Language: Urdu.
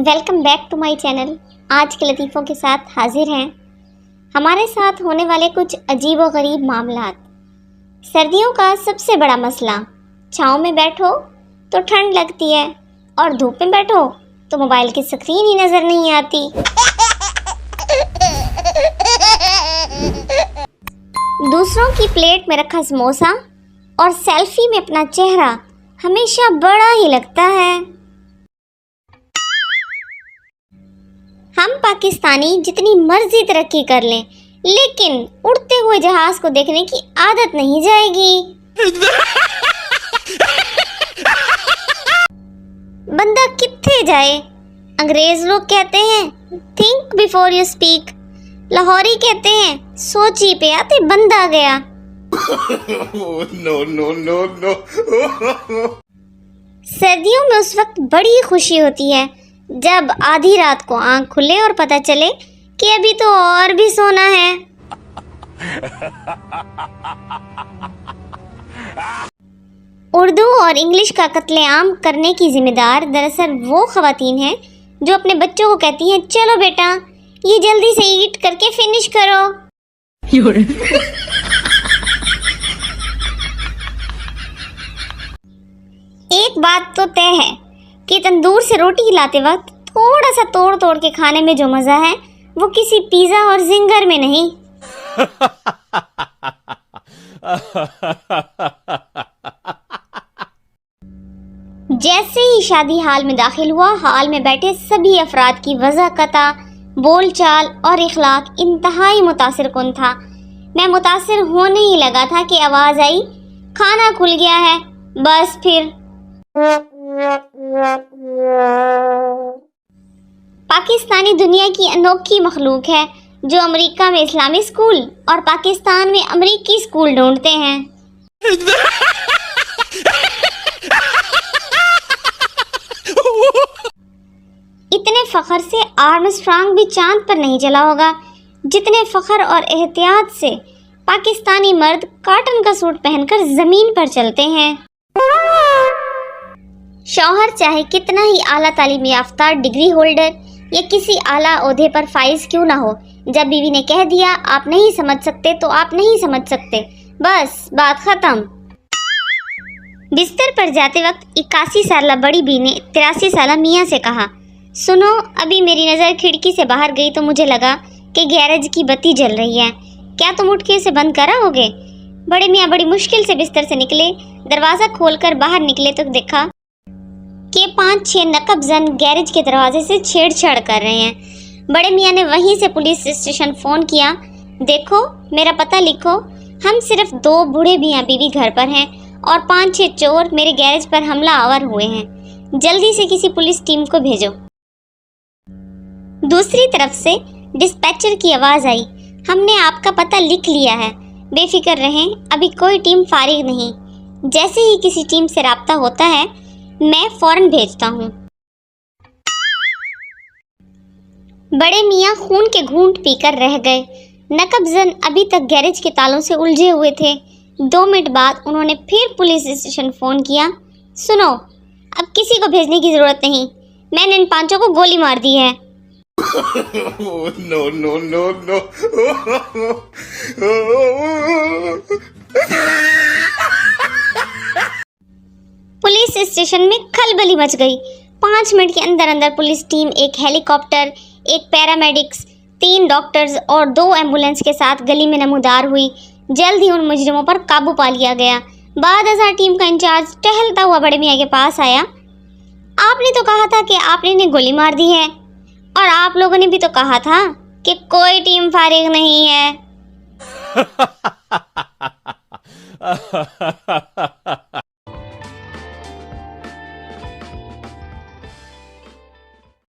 Welcome back to my channel. آج کے لطیفوں کے ساتھ حاضر ہیں۔ ہمارے ساتھ ہونے والے کچھ عجیب و غریب معاملات۔ سردیوں کا سب سے بڑا مسئلہ، چھاؤں میں بیٹھو تو ٹھنڈ لگتی ہے اور دھوپ میں بیٹھو تو موبائل کی اسکرین ہی نظر نہیں آتی۔ دوسروں کی پلیٹ میں رکھا سموسا اور سیلفی میں اپنا چہرہ ہمیشہ بڑا ہی لگتا ہے۔ ہم پاکستانی جتنی مرضی ترقی کر لیں لیکن اڑتے ہوئے جہاز کو دیکھنے کی عادت نہیں جائے گی۔ بندہ کتنے جائے؟ انگریز لوگ کہتے ہیں تھنک بیفور یو اسپیک، لاہوری کہتے ہیں سوچی پہ آتے بندہ گیا۔ سردیوں میں اس وقت بڑی خوشی ہوتی ہے جب آدھی رات کو آنکھ کھلے اور پتہ چلے کہ ابھی تو اور بھی سونا ہے۔ اردو اور انگلش کا قتل عام کرنے کی ذمہ دار دراصل وہ خواتین ہیں جو اپنے بچوں کو کہتی ہیں چلو بیٹا یہ جلدی سے ایٹ کر کے فنش کرو۔ ایک بات تو طے ہے کہ تندور سے روٹی لاتے وقت تھوڑا سا توڑ کے کھانے میں جو مزہ ہے وہ کسی پیزا اور زنگر میں نہیں۔ جیسے ہی شادی ہال میں داخل ہوا، ہال میں بیٹھے سبھی افراد کی وضاحت، بول چال اور اخلاق انتہائی متاثر کن تھا۔ میں متاثر ہونے ہی لگا تھا کہ آواز آئی کھانا کھل گیا ہے۔ بس پھر پاکستانی دنیا کی انوکھی مخلوق ہے جو امریکہ میں اسلامی اسکول اور پاکستان میں امریکی اسکول ڈھونڈتے ہیں۔ اتنے فخر سے آرمسٹرانگ بھی چاند پر نہیں چلا ہوگا جتنے فخر اور احتیاط سے پاکستانی مرد کاٹن کا سوٹ پہن کر زمین پر چلتے ہیں۔ شوہر چاہے کتنا ہی اعلیٰ تعلیم یافتہ ڈگری ہولڈر یا کسی اعلیٰ عہدے پر فائز کیوں نہ ہو، جب بیوی نے کہہ دیا آپ نہیں سمجھ سکتے تو آپ نہیں سمجھ سکتے، بس بات ختم۔ بستر پر جاتے وقت 81 سالہ بڑی بی نے 83 سالہ میاں سے کہا سنو ابھی میری نظر کھڑکی سے باہر گئی تو مجھے لگا کہ گیرج کی بتی جل رہی ہے، کیا تم اٹھ کے اسے بند کرا ہوگے؟ بڑے میاں بڑی مشکل سے بستر سے نکلے، دروازہ کھول کر باہر نکلے تو دیکھا کہ 5-6 نقب زن گیرج کے دروازے سے چھیڑ چھاڑ کر رہے ہیں۔ بڑے میاں نے وہیں سے پولیس اسٹیشن فون کیا، دیکھو میرا پتہ لکھو، ہم صرف 2 بوڑھے میاں بیوی گھر پر ہیں اور 5-6 چور میرے گیرج پر حملہ آور ہوئے ہیں، جلدی سے کسی پولیس ٹیم کو بھیجو۔ دوسری طرف سے ڈسپیچر کی آواز آئی ہم نے آپ کا پتہ لکھ لیا ہے، بے فکر رہیں، ابھی کوئی ٹیم فارغ نہیں، جیسے ہی کسی ٹیم سے رابطہ ہوتا ہے میں فوراً بھیجتا ہوں۔ بڑے میاں خون کے گھونٹ پی کر رہ گئے۔ نقب زن ابھی تک گیرج کے تالوں سے الجھے ہوئے تھے۔ 2 منٹ بعد انہوں نے پھر پولیس اسٹیشن فون کیا، سنو اب کسی کو بھیجنے کی ضرورت نہیں، میں نے ان 5 کو گولی مار دی ہے۔ پولیس اسٹیشن میں کھلبلی مچ گئی۔ 5 منٹ کے اندر پولیس ٹیم، ایک ہیلی کاپٹر، ایک پیرامیڈکس، 3 ڈاکٹرز اور 2 ایمبولینس کے ساتھ گلی میں نمودار ہوئی۔ جلد ہی ان مجرموں پر قابو پا لیا گیا۔ بعد ازاں ٹیم کا انچارج ٹہلتا ہوا بڑے میاں کے پاس آیا، آپ نے تو کہا تھا کہ آپ نے انہیں گولی مار دی ہے اور آپ لوگوں نے بھی تو کہا تھا کہ کوئی ٹیم فارغ نہیں ہے۔